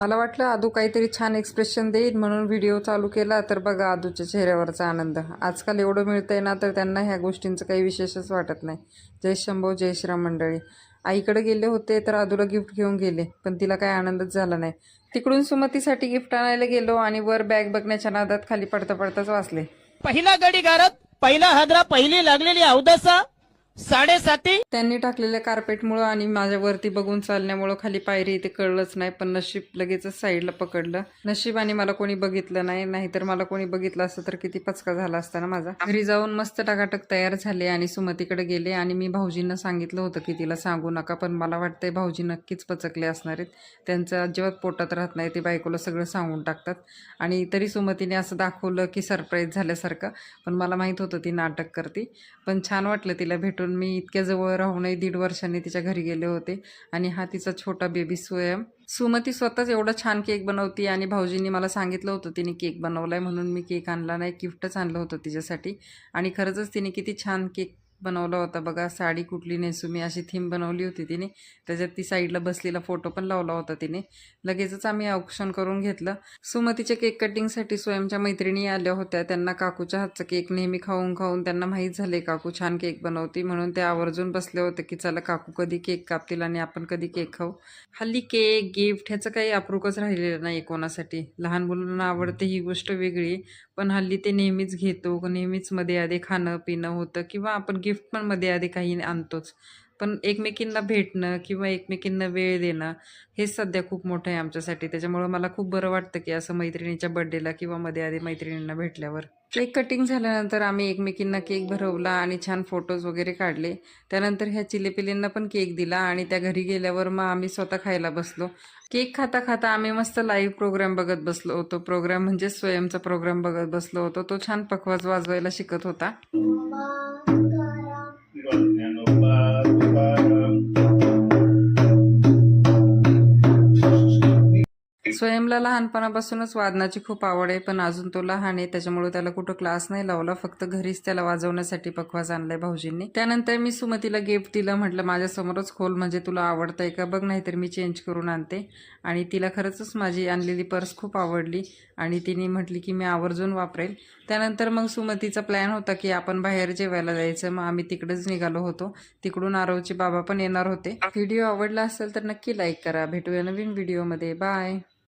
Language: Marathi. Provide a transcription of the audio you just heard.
मला वाटलं आदू काहीतरी छान एक्सप्रेशन देईल म्हणून व्हिडिओ चालू केला, तर बघा आदूच्या चेहऱ्यावरचा आनंद. आजकाल एवढं मिळतंय ना, तर त्यांना ह्या गोष्टींचं काही विशेषच वाटत नाही. जय शंभो जय श्रीराम मंडळी. आईकडे गेले होते तर आदूला गिफ्ट घेऊन गेले, पण तिला काही आनंदच झाला नाही. तिकडून सुमतीसाठी गिफ्ट आणायला गेलो आणि वर बॅग बघण्याच्या नादात खाली पडता पडताच वाचले. पहिला गडी गारत, पहिला हादरा, पहिली लागलेली अवदसा, 7:30. त्यांनी टाकलेल्या कार्पेटमुळं आणि माझ्या वरती बघून चालण्यामुळं खाली पायरी ते कळलंच नाही, पण नशीब लगेचच साईडला पकडलं. नशिबाने मला कोणी बघितलं नाही, नाहीतर मला कोणी बघितलं असतं तर किती पचका झाला असता ना माझा. घरी जाऊन मस्त टाकाटक तयार झाले आणि सुमतीकडे गेले आणि मी भाऊजींना सांगितलं होतं की तिला सांगू नका, पण मला वाटतंय भाऊजी नक्कीच पचकले असणार आहेत. त्यांचं अजिबात पोटात राहत नाही, ते बायकोला सगळं सांगून टाकतात. आणि तरी सुमतीने असं दाखवलं की सरप्राईज झाल्यासारखं, पण मला माहीत होतं ती नाटक करते. पण छान वाटलं तिला भेटून. मी इतक्या जवळ राहूनही 1.5 वर्षांनी तिच्या घरी गेले होते आणि हा तिचा छोटा बेबी स्वयं. सुमती स्वतःच एवढा छान केक बनवती आणि भाऊजींनी मला सांगितलं होतं तिने केक बनवलाय म्हणून मी केक आणला नाही, गिफ्टच आणलं होतं तिच्यासाठी. आणि खरंच तिने किती छान केक बनवला होता बघा. साडी कुठली नेसू मी अशी थीम बनवली होती तिने. त्याच्यात ती साईडला बसलेला फोटो पण लावला होता तिने. लगेचच आम्ही ऑप्शन करून घेतलं. सुमतीच्या केक कटिंगसाठी स्वयंच्या मैत्रिणी आल्या होत्या. त्यांना काकूच्या हातचा केक नेहमी खाऊन खाऊन त्यांना माहीत झाले काकू छान केक बनवती, म्हणून ते आवर्जून बसले होते की चला काकू कधी केक कापतील आणि आपण कधी केक खाऊ. हल्ली केक गिफ्ट ह्याचं काही अप्रूपच राहिलेलं नाही कोणासाठी. लहान मुलांना आवडते ही गोष्ट वेगळी, पण हल्ली ते नेहमीच घेतो, नेहमीच मध्ये आधी खाणं पिणं होतं किंवा आपण गिफ्ट पण मध्ये आधी काही आणतोच. पण एकमेकींना भेटणं किंवा एकमेकींना वेळ देणं हेच सध्या खूप मोठं आहे आमच्यासाठी. त्याच्यामुळं मला खूप बरं वाटतं की असं मैत्रिणीच्या बड्डेला किंवा मध्ये आधी मैत्रिणींना भेटल्यावर. केक कटिंग झाल्यानंतर आम्ही एकमेकींना केक भरवला आणि छान फोटोज वगैरे काढले. त्यानंतर ह्या चिलेपिलींना पण केक दिला आणि त्या घरी गेल्यावर मग आम्ही स्वतः खायला बसलो. केक खाता खाता आम्ही मस्त लाईव्ह प्रोग्राम बघत बसलो होतो. प्रोग्राम म्हणजे स्वयंचा प्रोग्राम बघत बसलो होतो. तो छान पखवाज वाजवायला शिकत होता. स्वयंला लहानपणापासूनच वादनाची खूप आवड आहे, पण अजून तो लहान आहे त्याच्यामुळे त्याला कुठं क्लास नाही लावला, फक्त घरीच त्याला वाजवण्यासाठी पखवाज आणलाय भाऊजींनी. त्यानंतर मी सुमतीला गिफ्ट दिलं. म्हटलं माझ्यासमोरच खोल, म्हणजे तुला आवडतंय का बघ, नाहीतर मी चेंज करून आणते. आणि तिला खरंच माझी आणलेली पर्स खूप आवडली आणि तिने म्हटली की मी आवर्जून वापरेल. त्यानंतर मग सुमतीचा प्लॅन होता की आपण बाहेर जेवायला जायचं. मग आम्ही तिकडेच निघालो होतो. तिकडून आरवचे बाबा पण येणार होते. व्हिडिओ आवडला असेल तर नक्की लाईक करा. भेटूया नवीन व्हिडिओमध्ये. बाय.